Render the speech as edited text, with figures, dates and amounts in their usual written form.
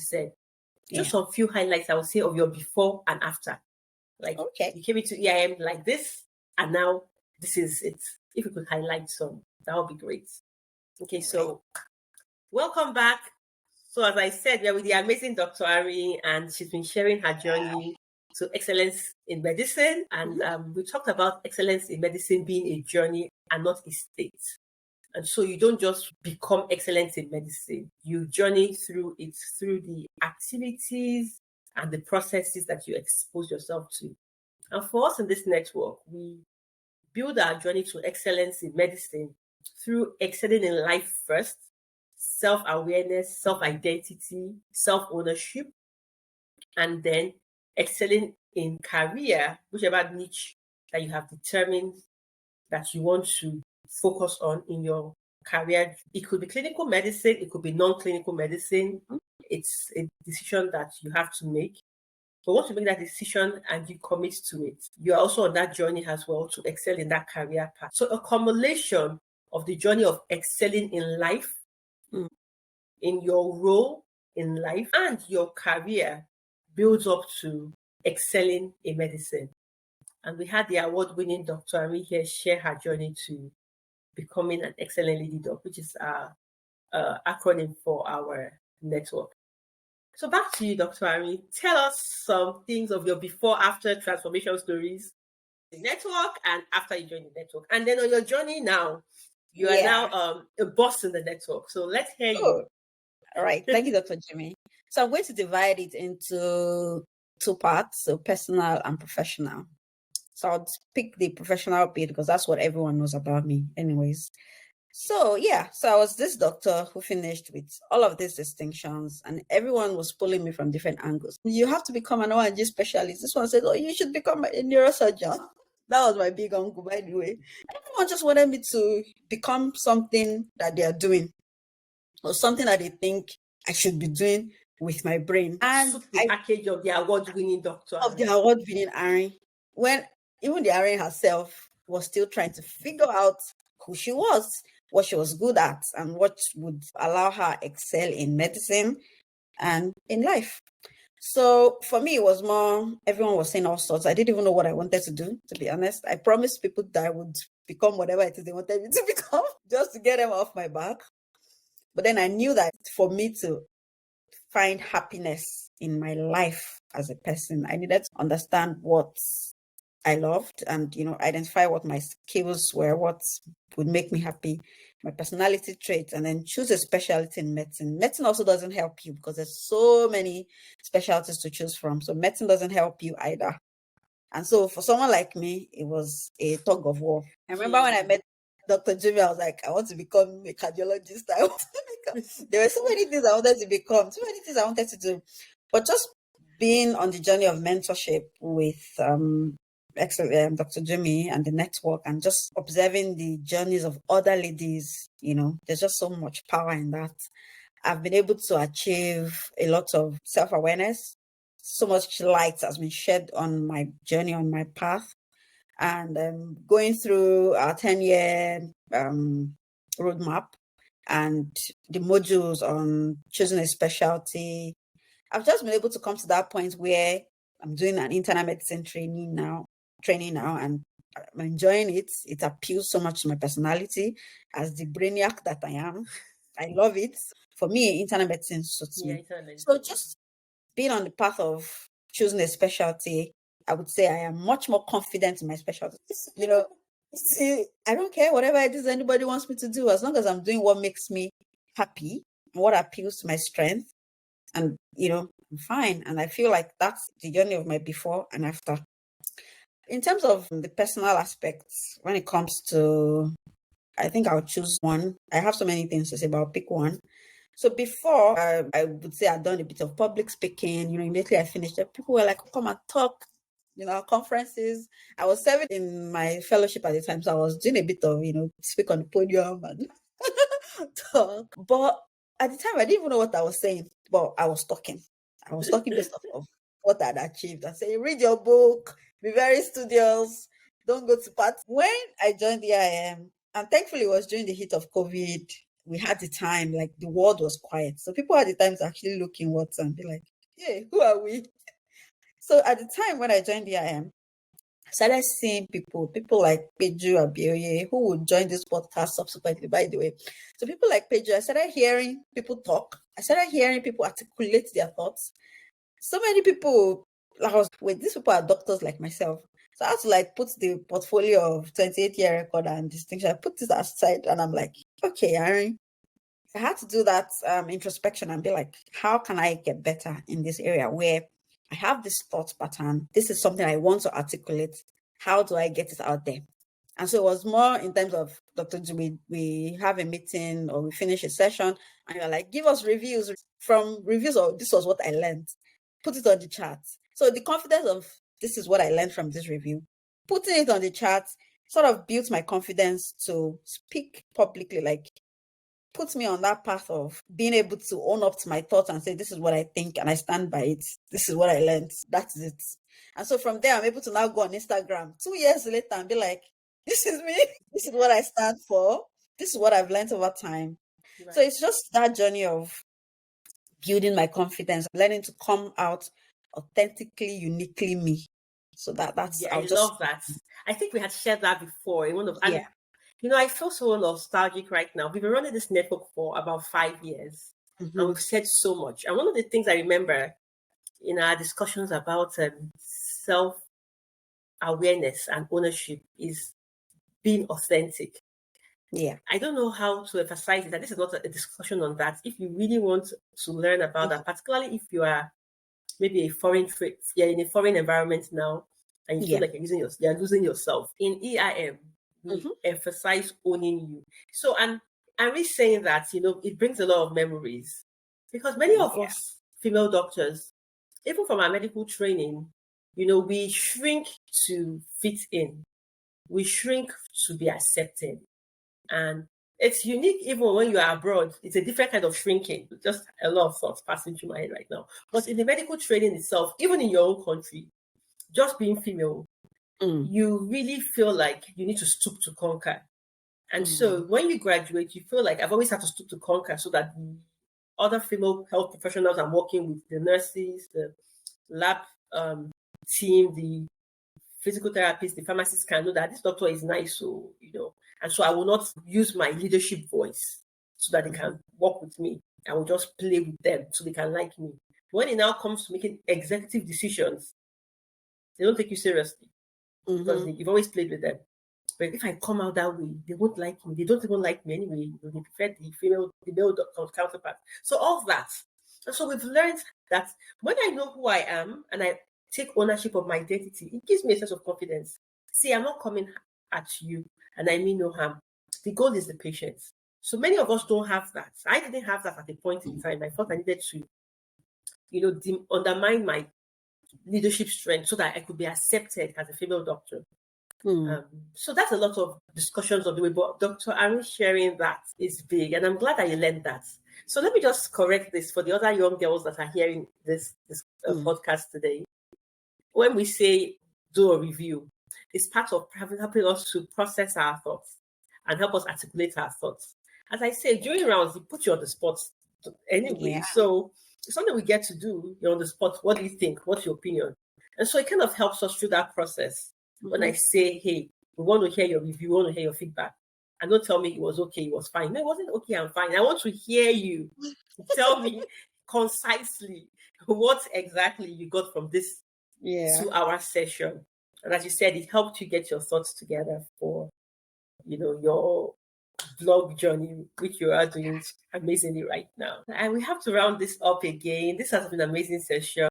said. Yeah. Just a few highlights, I would say, of your before and after. Like, Okay. you came into EIM like this, and now this is it. If you could highlight some, that would be great. Okay, so welcome back. So as I said, we are with the amazing Dr. Aaarin, and she's been sharing her journey to excellence in medicine. And we talked about excellence in medicine being a journey and not a state. And so you don't just become excellent in medicine. You journey through it, through the activities and the processes that you expose yourself to. And for us in this network, we build our journey to excellence in medicine through excelling in life first, self-awareness, self-identity, self-ownership, and then excelling in career, whichever niche that you have determined that you want to focus on in your career. It could be clinical medicine, it could be non-clinical medicine. It's a decision that you have to make. But once you make that decision and you commit to it, you're also on that journey as well to excel in that career path. So a combination of the journey of excelling in life, in your role in life, and your career builds up to excelling in medicine. And we had the award-winning Dr. Aaarin here share her journey to becoming an excellent lady doc, which is our acronym for our network. So back to you, Dr. Aaarin. Tell us some things of your before-after transformation stories, the network, and after you joined the network. And then on your journey now, you are now a boss in the network. So let's hear you. All right. Thank you, Dr. Jummy. So I'm going to divide it into two parts, so personal and professional. So I'll pick the professional bit because that's what everyone knows about me anyways. So I was this doctor who finished with all of these distinctions, and everyone was pulling me from different angles. You have to become an O&G specialist. This one said, oh, you should become a neurosurgeon. That was my big uncle, by the way. Everyone just wanted me to become something that they are doing or something that they think I should be doing with my brain. And the package of the award-winning doctor. Of the award-winning Aaarin. When even the Aaarin herself was still trying to figure out who she was, what she was good at, and what would allow her excel in medicine and in life. So for me, it was more, everyone was saying all sorts. I didn't even know what I wanted to do, to be honest. I promised people that I would become whatever it is they wanted me to become, just to get them off my back. But then I knew that for me to find happiness in my life as a person, I needed to understand what I loved and, identify what my skills were, what would make me happy, my personality traits, and then choose a specialty in medicine. Medicine also doesn't help you because there's so many specialties to choose from. So medicine doesn't help you either. And so for someone like me, it was a tug of war. I remember when I met Dr. Jummy, I was like, I want to become a cardiologist. There were so many things I wanted to become, so many things I wanted to do. But just being on the journey of mentorship with Dr. Jummy and the network, and just observing the journeys of other ladies, there's just so much power in that. I've been able to achieve a lot of self-awareness. So much light has been shed on my journey, on my path. And going through our 10-year roadmap and the modules on choosing a specialty, I've just been able to come to that point where I'm doing an internal medicine training now, and I'm enjoying it. It appeals so much to my personality as the brainiac that I am. I love it. For me, internal medicine suits me. So just being on the path of choosing a specialty, I would say I am much more confident in my specialty. See, I don't care whatever it is anybody wants me to do, as long as I'm doing what makes me happy, what appeals to my strength, and I'm fine. And I feel like that's the journey of my before and after. In terms of the personal aspects, when it comes to, I think I'll choose one. I have so many things to say, but I'll pick one. So before, I would say I'd done a bit of public speaking. Immediately I finished it, people were like, come and talk, conferences. I was serving in my fellowship at the time, so I was doing a bit of, speak on the podium and talk. But at the time, I didn't even know what I was saying, but I was talking. I was talking based off what I'd achieved. I say, read your book, be very studious, don't go to parties. When I joined the IIM, and thankfully it was during the heat of COVID, we had the time, like the world was quiet. So people at the time to actually look in WhatsApp and be like, hey, who are we? So at the time when I joined the IM, I started seeing people like Peju Abioye, who would join this podcast subsequently, by the way. So people like Peju, I started hearing people talk. I started hearing people articulate their thoughts. So many people, I was, wait, these people are doctors like myself. So I had to like put the portfolio of 28-year record and distinction. I put this aside and I'm like, okay, Aaarin, I had to do that introspection and be like, how can I get better in this area where I have this thought pattern? This is something I want to articulate. How do I get it out there? And so it was more in terms of, Dr. Jummy, we have a meeting or we finish a session and you're like, give us reviews. From reviews of this was what I learned. Put it on the chat. So the confidence of this is what I learned from this review, putting it on the chat sort of built my confidence to speak publicly, like puts me on that path of being able to own up to my thoughts and say, this is what I think and I stand by it. This is what I learned. That's it. And so from there, I'm able to now go on Instagram 2 years later and be like, this is me. This is what I stand for. This is what I've learned over time. Right. So it's just that journey of building my confidence, learning to come out authentically, uniquely me. So that's I love that. I think we had shared that before in one of I feel so nostalgic right now. We've been running this network for about 5 years, and we've said so much. And one of the things I remember in our discussions about self-awareness and ownership is being authentic. Yeah. I don't know how to emphasize it, that this is not a discussion on that. If you really want to learn about that, particularly if you are maybe you're in a foreign environment now, and you feel like you're losing yourself. In EIM, we emphasize owning you. So, and I'm really saying that, it brings a lot of memories, because many of us female doctors, even from our medical training, we shrink to fit in. We shrink to be accepted. And it's unique even when you are abroad. It's a different kind of shrinking. Just a lot of thoughts passing through my head right now. But in the medical training itself, even in your own country, just being female, you really feel like you need to stoop to conquer. And so when you graduate, you feel like I've always had to stoop to conquer so that the other female health professionals I'm working with, the nurses, the lab team, the physical therapists, the pharmacists, can know that this doctor is nice. So, and so I will not use my leadership voice so that they can work with me. I will just play with them so they can like me. When it now comes to making executive decisions, they don't take you seriously because you've always played with them. But if I come out that way, they won't like me. They don't even like me anyway. They prefer the male counterpart. So all that. And so we've learned that when I know who I am and I take ownership of my identity, it gives me a sense of confidence. See, I'm not coming at you and I mean no harm. The goal is the patient. So many of us don't have that. I didn't have that at a point in time. I thought I needed to, undermine my leadership strength so that I could be accepted as a female doctor. So that's a lot of discussions of the way, but Dr. Aaarin sharing that is big, and I'm glad that you learned that. So let me just correct this for the other young girls that are hearing this podcast today. When we say do a review, it's part of helping us to process our thoughts and help us articulate our thoughts. As I say, during rounds, you put you on the spot anyway. So it's something we get to do. You're on the spot. What do you think? What's your opinion? And so it kind of helps us through that process. When I say, hey, we want to hear your review, we want to hear your feedback, and don't tell me it was okay, it was fine. No, it wasn't okay, I'm fine. I want to hear you tell me concisely what exactly you got from this 2-hour session. And as you said, it helped you get your thoughts together for, your blog journey, which you are doing amazingly right now. And we have to round this up again. This has been an amazing session.